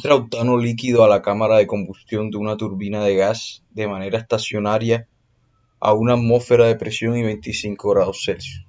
entra octano líquido a la cámara de combustión de una turbina de gas de manera estacionaria a una atmósfera de presión y 25 grados Celsius,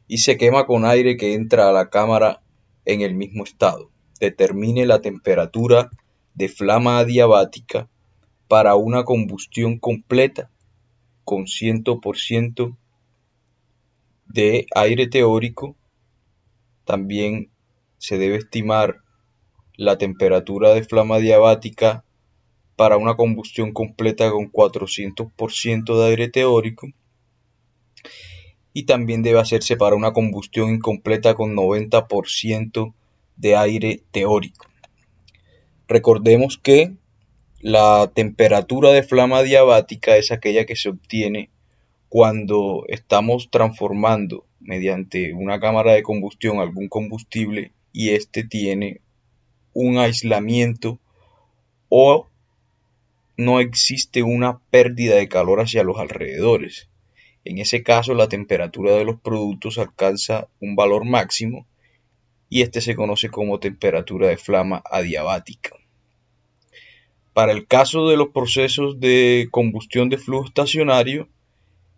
y se quema con aire que entra a la cámara en el mismo estado. Determine la temperatura de flama adiabática para una combustión completa con 100% de aire teórico. También se debe estimar la temperatura de flama adiabática para una combustión completa con 400% de aire teórico, y también debe hacerse para una combustión incompleta con 90% de aire teórico. Recordemos que la temperatura de flama adiabática es aquella que se obtiene cuando estamos transformando mediante una cámara de combustión algún combustible y este tiene un aislamiento o no existe una pérdida de calor hacia los alrededores. En ese caso, la temperatura de los productos alcanza un valor máximo y este se conoce como temperatura de flama adiabática. Para el caso de los procesos de combustión de flujo estacionario,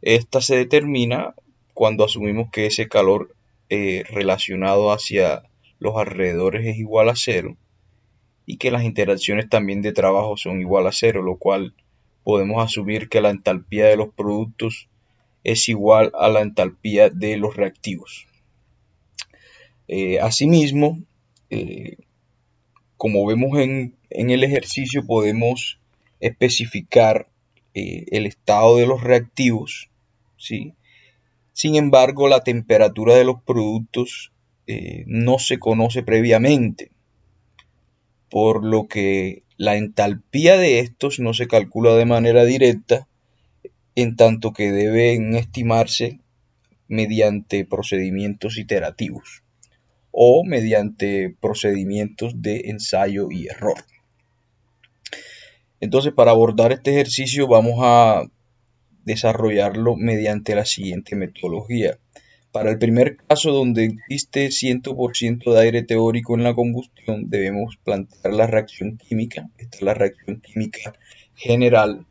esta se determina cuando asumimos que ese calor relacionado hacia los alrededores es igual a cero y que las interacciones también de trabajo son igual a cero, lo cual podemos asumir que la entalpía de los productos es igual a la entalpía de los reactivos. Asimismo, como vemos en el ejercicio, podemos especificar el estado de los reactivos, ¿sí? Sin embargo, la temperatura de los productos no se conoce previamente, por lo que la entalpía de estos no se calcula de manera directa, en tanto que deben estimarse mediante procedimientos iterativos o mediante procedimientos de ensayo y error. Entonces, para abordar este ejercicio vamos a desarrollarlo mediante la siguiente metodología. Para el primer caso, donde existe 100% de aire teórico en la combustión, debemos plantear la reacción química. Esta es la reacción química general,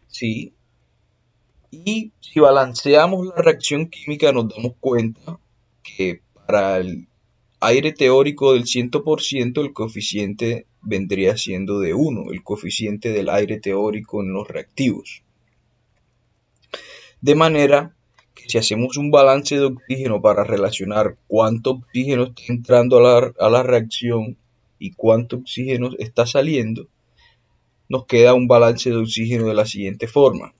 ¿sí? Y si balanceamos la reacción química, nos damos cuenta que para el aire teórico del 100%, el coeficiente vendría siendo de 1, el coeficiente del aire teórico en los reactivos. De manera que si hacemos un balance de oxígeno para relacionar cuánto oxígeno está entrando a la reacción y cuánto oxígeno está saliendo, nos queda un balance de oxígeno de la siguiente forma.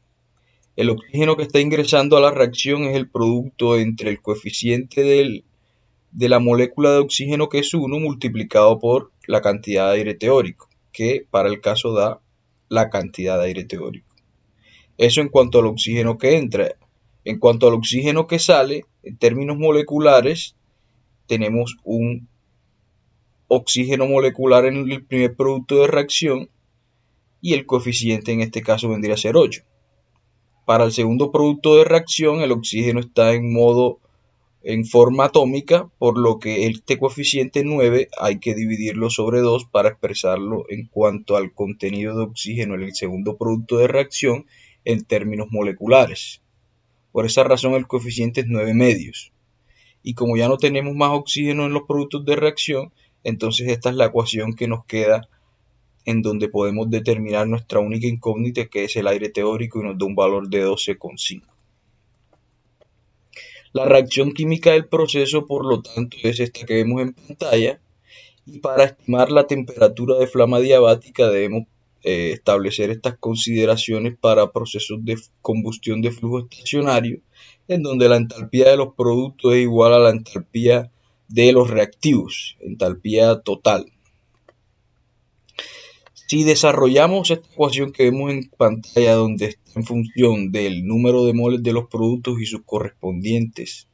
El oxígeno que está ingresando a la reacción es el producto entre el coeficiente de la molécula de oxígeno, que es 1, multiplicado por la cantidad de aire teórico, que para el caso da la cantidad de aire teórico. Eso en cuanto al oxígeno que entra. En cuanto al oxígeno que sale, en términos moleculares, tenemos un oxígeno molecular en el primer producto de reacción y el coeficiente en este caso vendría a ser 8. Para el segundo producto de reacción, el oxígeno está en forma atómica, por lo que este coeficiente 9 hay que dividirlo sobre 2 para expresarlo en cuanto al contenido de oxígeno en el segundo producto de reacción en términos moleculares. Por esa razón el coeficiente es 9 medios. Y como ya no tenemos más oxígeno en los productos de reacción, entonces esta es la ecuación que nos queda, en donde podemos determinar nuestra única incógnita, que es el aire teórico, y nos da un valor de 12,5. La reacción química del proceso, por lo tanto, es esta que vemos en pantalla, y para estimar la temperatura de flama adiabática debemos establecer estas consideraciones para procesos de combustión de flujo estacionario, en donde la entalpía de los productos es igual a la entalpía de los reactivos, entalpía total. Si desarrollamos esta ecuación que vemos en pantalla, donde está en función del número de moles de los productos y sus correspondientes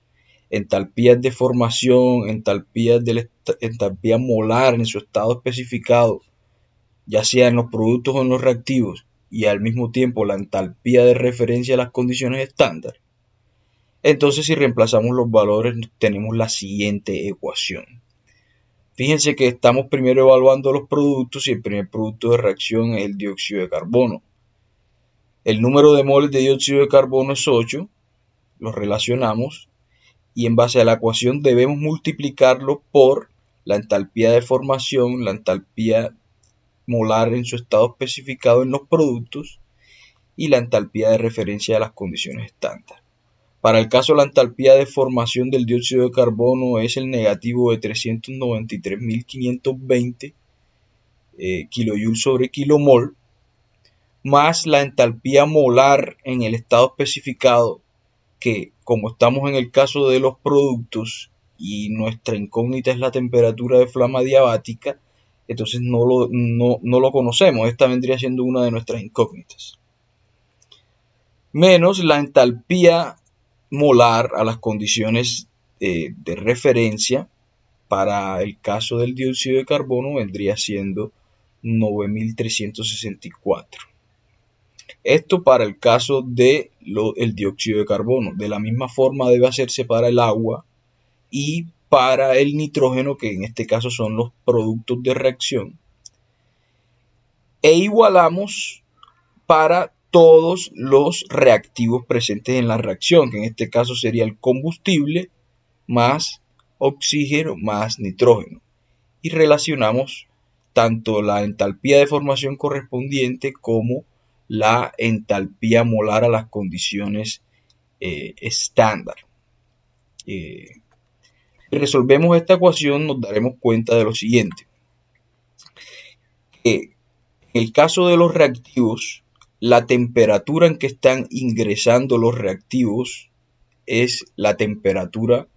entalpías de formación, entalpía molar en su estado especificado, ya sea en los productos o en los reactivos, y al mismo tiempo la entalpía de referencia a las condiciones estándar, entonces si reemplazamos los valores tenemos la siguiente ecuación. Fíjense que estamos primero evaluando los productos y el primer producto de reacción es el dióxido de carbono. El número de moles de dióxido de carbono es 8, lo relacionamos y en base a la ecuación debemos multiplicarlo por la entalpía de formación, la entalpía molar en su estado especificado en los productos y la entalpía de referencia de las condiciones estándar. Para el caso de la entalpía de formación del dióxido de carbono es el negativo de 393.520 kJ sobre kilomol, más la entalpía molar en el estado especificado, que como estamos en el caso de los productos y nuestra incógnita es la temperatura de flama diabática, entonces no lo conocemos. Esta vendría siendo una de nuestras incógnitas. Menos la entalpía molar a las condiciones de referencia para el caso del dióxido de carbono vendría siendo 9.364. Esto para el caso del dióxido de carbono. De la misma forma debe hacerse para el agua y para el nitrógeno, que en este caso son los productos de reacción. E igualamos para todos los reactivos presentes en la reacción, que en este caso sería el combustible más oxígeno más nitrógeno. Y relacionamos tanto la entalpía de formación correspondiente como la entalpía molar a las condiciones estándar. Si resolvemos esta ecuación nos daremos cuenta de lo siguiente. En el caso de los reactivos, la temperatura en que están ingresando los reactivos es la temperatura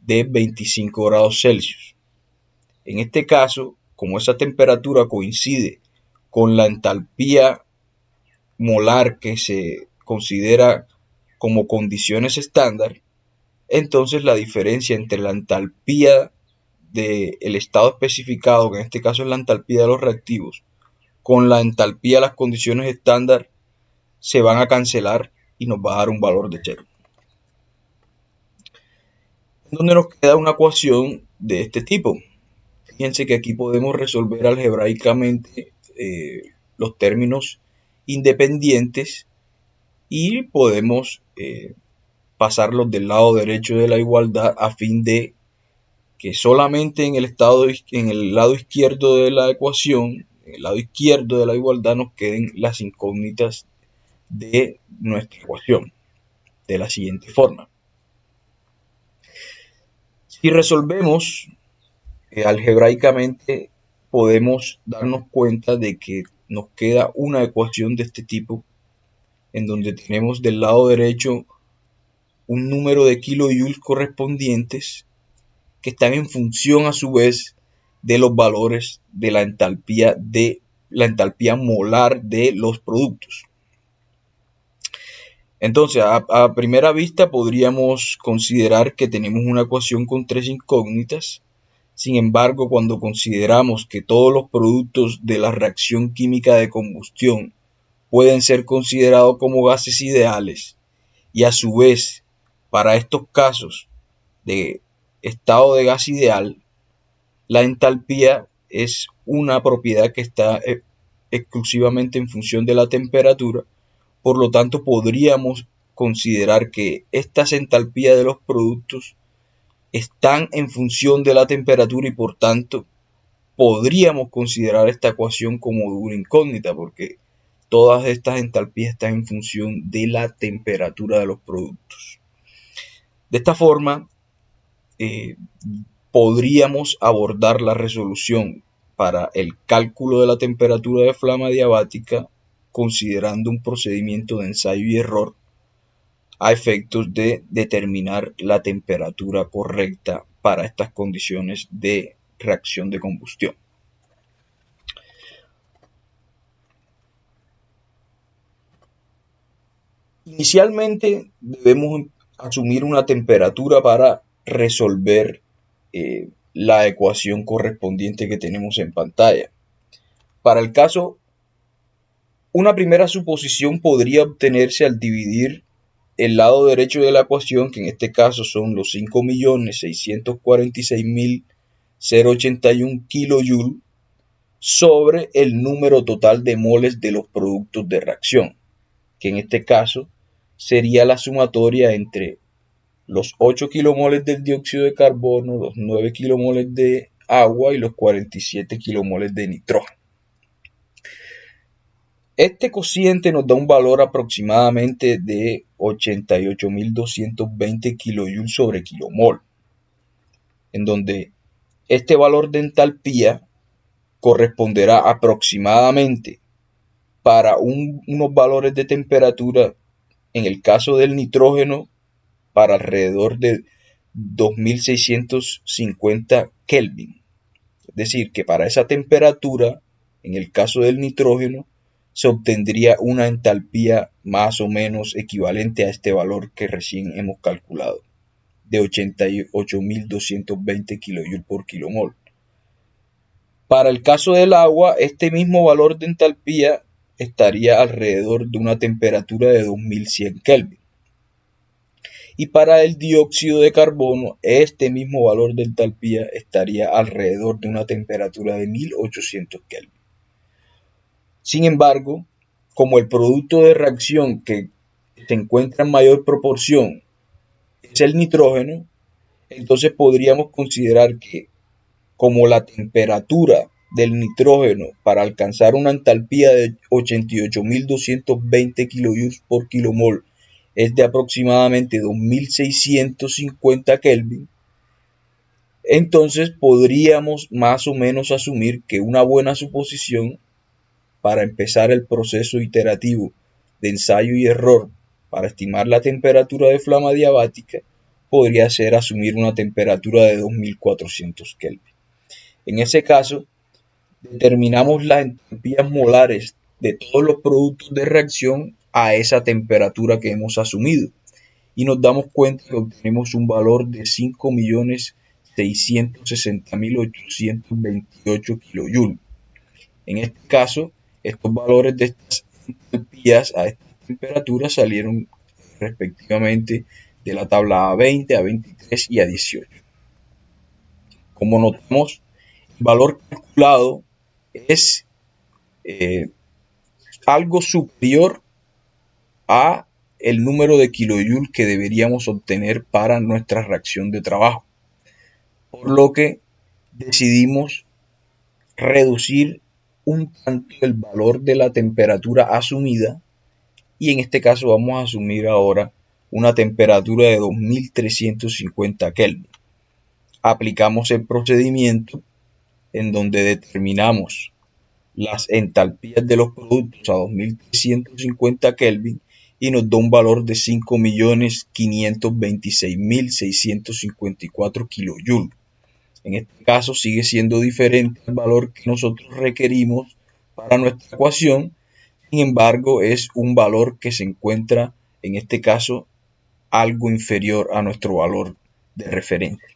de 25 grados Celsius. En este caso, como esa temperatura coincide con la entalpía molar que se considera como condiciones estándar, entonces la diferencia entre la entalpía del estado especificado, que en este caso es la entalpía de los reactivos, con la entalpía de las condiciones estándar, se van a cancelar y nos va a dar un valor de 0. Donde nos queda una ecuación de este tipo. Fíjense que aquí podemos resolver algebraicamente los términos independientes y podemos pasarlos del lado derecho de la igualdad a fin de que solamente en el lado izquierdo de la ecuación, en el lado izquierdo de la igualdad, nos queden las incógnitas de nuestra ecuación de la siguiente forma. Si resolvemos algebraicamente, podemos darnos cuenta de que nos queda una ecuación de este tipo, en donde tenemos del lado derecho un número de kilojoules correspondientes que están en función a su vez de los valores de la entalpía molar de los productos. Entonces, a primera vista podríamos considerar que tenemos una ecuación con 3 incógnitas. Sin embargo, cuando consideramos que todos los productos de la reacción química de combustión pueden ser considerados como gases ideales, y a su vez, para estos casos de estado de gas ideal, la entalpía es una propiedad que está exclusivamente en función de la temperatura. Por lo tanto, podríamos considerar que estas entalpías de los productos están en función de la temperatura y por tanto podríamos considerar esta ecuación como una incógnita, porque todas estas entalpías están en función de la temperatura de los productos. De esta forma, podríamos abordar la resolución para el cálculo de la temperatura de flama diabática considerando un procedimiento de ensayo y error a efectos de determinar la temperatura correcta para estas condiciones de reacción de combustión. Inicialmente debemos asumir una temperatura para resolver la ecuación correspondiente que tenemos en pantalla. Para el caso, una primera suposición podría obtenerse al dividir el lado derecho de la ecuación, que en este caso son los 5.646.000 0,81 kJ sobre el número total de moles de los productos de reacción, que en este caso sería la sumatoria entre los 8 kilomoles del dióxido de carbono, los 9 kilomoles de agua y los 47 kilomoles de nitrógeno. Este cociente nos da un valor aproximadamente de 88.220 kJ sobre kilomol, en donde este valor de entalpía corresponderá aproximadamente para unos valores de temperatura, en el caso del nitrógeno, para alrededor de 2650 Kelvin. Es decir, que para esa temperatura, en el caso del nitrógeno, se obtendría una entalpía más o menos equivalente a este valor que recién hemos calculado, de 88.220 kJ por kilomol. Para el caso del agua, este mismo valor de entalpía estaría alrededor de una temperatura de 2100 Kelvin. Y para el dióxido de carbono, este mismo valor de entalpía estaría alrededor de una temperatura de 1800 Kelvin. Sin embargo, como el producto de reacción que se encuentra en mayor proporción es el nitrógeno, entonces podríamos considerar que como la temperatura del nitrógeno para alcanzar una entalpía de 88.220 kJ por kilomol es de aproximadamente 2.650 Kelvin, entonces podríamos más o menos asumir que una buena suposición para empezar el proceso iterativo de ensayo y error para estimar la temperatura de flama diabática podría ser asumir una temperatura de 2400 Kelvin. En ese caso, determinamos las entalpías molares de todos los productos de reacción a esa temperatura que hemos asumido y nos damos cuenta que obtenemos un valor de 5.660.828 kJ. En este caso, estos valores de estas entalpías a esta temperatura salieron respectivamente de la tabla A20, A23 y A18. Como notamos, el valor calculado es algo superior a el número de kilojoule que deberíamos obtener para nuestra reacción de trabajo, por lo que decidimos reducir un tanto el valor de la temperatura asumida y en este caso vamos a asumir ahora una temperatura de 2350 Kelvin. Aplicamos el procedimiento en donde determinamos las entalpías de los productos a 2350 Kelvin y nos da un valor de 5.526.654 kJ. En este caso sigue siendo diferente al valor que nosotros requerimos para nuestra ecuación, sin embargo es un valor que se encuentra en este caso algo inferior a nuestro valor de referencia.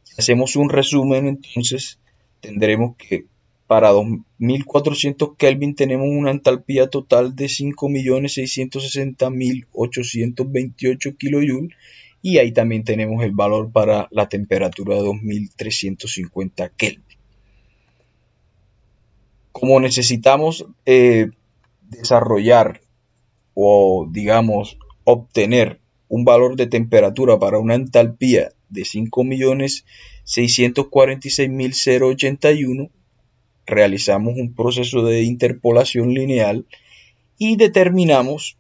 Si hacemos un resumen, entonces tendremos que para 2400 Kelvin tenemos una entalpía total de 5.660.828 kJ y ahí también tenemos el valor para la temperatura de 2350 Kelvin. Como necesitamos desarrollar o digamos obtener un valor de temperatura para una entalpía de 5.646.081, realizamos un proceso de interpolación lineal y determinamos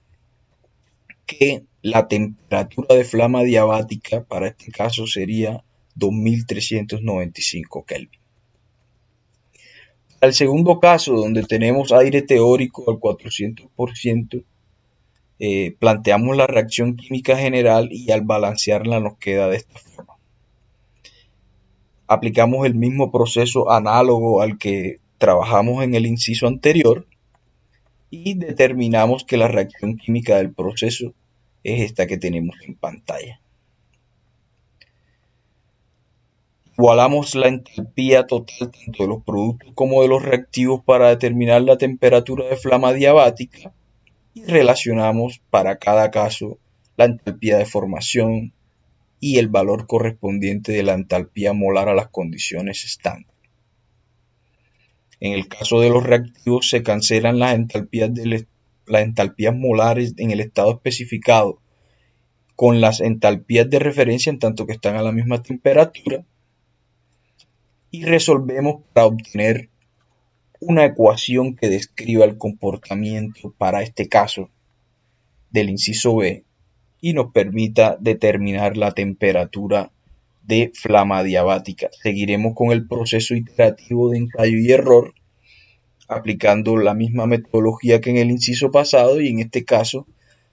que la temperatura de flama diabática para este caso sería 2395 Kelvin. Al segundo caso, donde tenemos aire teórico al 400%, planteamos la reacción química general y al balancearla nos queda de esta forma. Aplicamos el mismo proceso análogo al que trabajamos en el inciso anterior y determinamos que la reacción química del proceso es esta que tenemos en pantalla. Igualamos la entalpía total tanto de los productos como de los reactivos para determinar la temperatura de flama diabática y relacionamos para cada caso la entalpía de formación, y el valor correspondiente de la entalpía molar a las condiciones estándar. En el caso de los reactivos se cancelan las entalpías molares en el estado especificado con las entalpías de referencia en tanto que están a la misma temperatura y resolvemos para obtener una ecuación que describa el comportamiento para este caso del inciso B y nos permita determinar la temperatura de flama adiabática. Seguiremos con el proceso iterativo de ensayo y error aplicando la misma metodología que en el inciso pasado y en este caso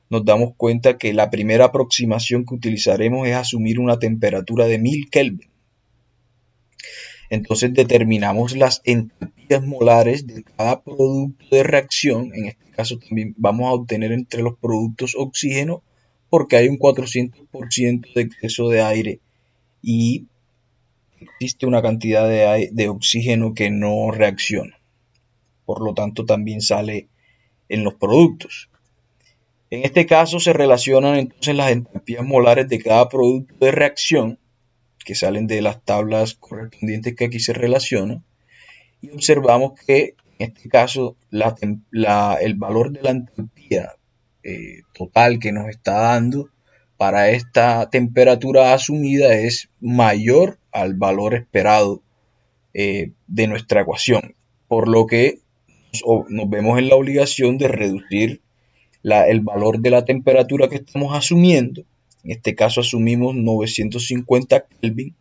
nos damos cuenta que la primera aproximación que utilizaremos es asumir una temperatura de 1000 Kelvin. Entonces determinamos las entalpías molares de cada producto de reacción. En este caso también vamos a obtener entre los productos oxígeno porque hay un 400% de exceso de aire y existe una cantidad de oxígeno que no reacciona. Por lo tanto también sale en los productos. En este caso se relacionan entonces las entalpías molares de cada producto de reacción que salen de las tablas correspondientes que aquí se relacionan y observamos que en este caso el valor de la entalpía total que nos está dando para esta temperatura asumida es mayor al valor esperado de nuestra ecuación, por lo que nos vemos en la obligación de reducir el valor de la temperatura que estamos asumiendo. En este caso asumimos 950 Kelvin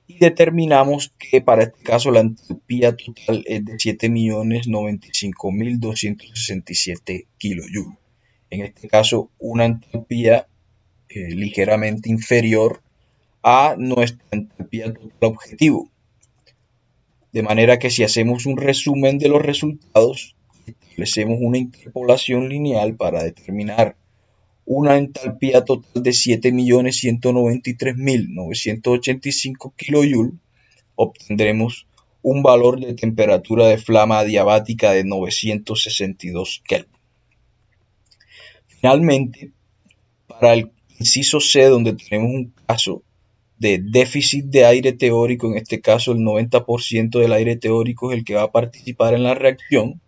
y determinamos que para este caso la entalpía total es de 7.095.267 kJ. En este caso una entalpía ligeramente inferior a nuestra entalpía total objetivo. De manera que si hacemos un resumen de los resultados, establecemos una interpolación lineal para determinar una entalpía total de 7.193.985 kJ, obtendremos un valor de temperatura de flama adiabática de 962 Kelvin. Finalmente, para el inciso C, donde tenemos un caso de déficit de aire teórico, en este caso el 90% del aire teórico es el que va a participar en la reacción,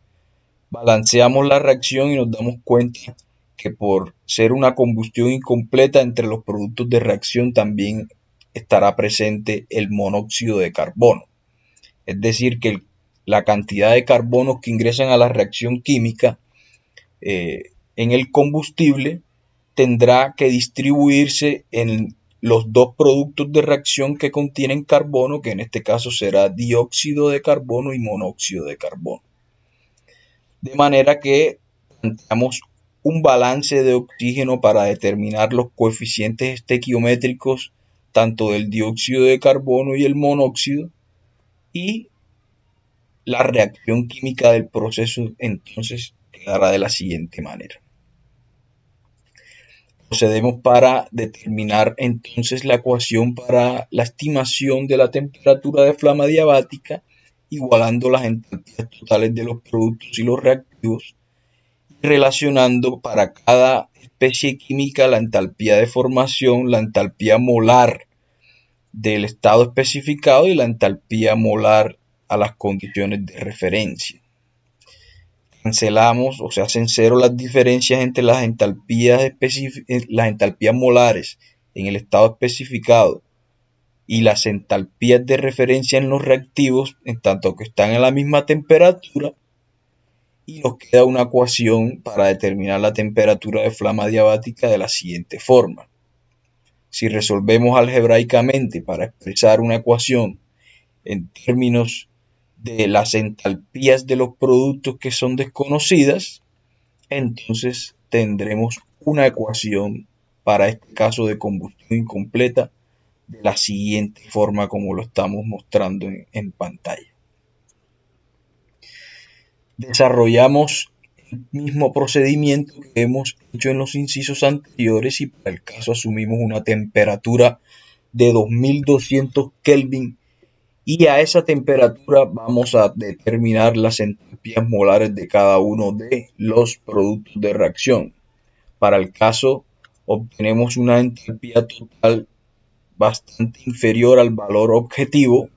balanceamos la reacción y nos damos cuenta que por ser una combustión incompleta entre los productos de reacción también estará presente el monóxido de carbono. Es decir, que la cantidad de carbonos que ingresan a la reacción química en el combustible tendrá que distribuirse en los dos productos de reacción que contienen carbono, que en este caso será dióxido de carbono y monóxido de carbono. De manera que planteamos un balance de oxígeno para determinar los coeficientes estequiométricos tanto del dióxido de carbono y el monóxido, y la reacción química del proceso entonces quedará de la siguiente manera. Procedemos para determinar entonces la ecuación para la estimación de la temperatura de flama adiabática, igualando las entalpías totales de los productos y los reactivos, y relacionando para cada especie química la entalpía de formación, la entalpía molar del estado especificado y la entalpía molar a las condiciones de referencia. Cancelamos o se hacen cero las diferencias entre las entalpías molares en el estado especificado y las entalpías de referencia en los reactivos, en tanto que están a la misma temperatura, y nos queda una ecuación para determinar la temperatura de flama adiabática de la siguiente forma. Si resolvemos algebraicamente para expresar una ecuación en términos de las entalpías de los productos que son desconocidas, entonces tendremos una ecuación para este caso de combustión incompleta de la siguiente forma como lo estamos mostrando en pantalla. Desarrollamos el mismo procedimiento que hemos hecho en los incisos anteriores y para el caso asumimos una temperatura de 2200 Kelvin y a esa temperatura vamos a determinar las entalpías molares de cada uno de los productos de reacción. Para el caso obtenemos una entalpía total bastante inferior al valor objetivo,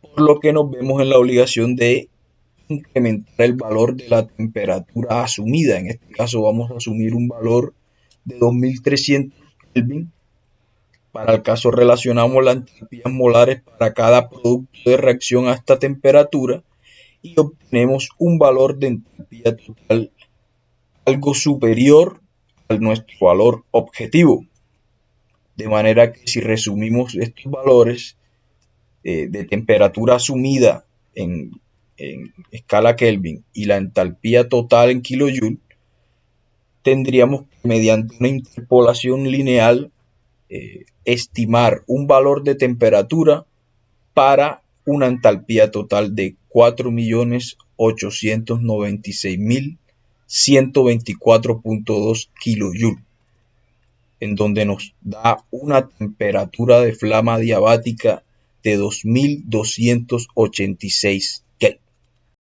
por lo que nos vemos en la obligación de incrementar el valor de la temperatura asumida. En este caso vamos a asumir un valor de 2300 Kelvin. Para el caso relacionamos las entalpías molares para cada producto de reacción a esta temperatura y obtenemos un valor de entalpía total algo superior a nuestro valor objetivo. De manera que si resumimos estos valores de temperatura asumida en escala Kelvin y la entalpía total en kilojoule, tendríamos que mediante una interpolación lineal estimar un valor de temperatura para una entalpía total de 4.896.124.2 kilojoule, en donde nos da una temperatura de flama diabática de 2286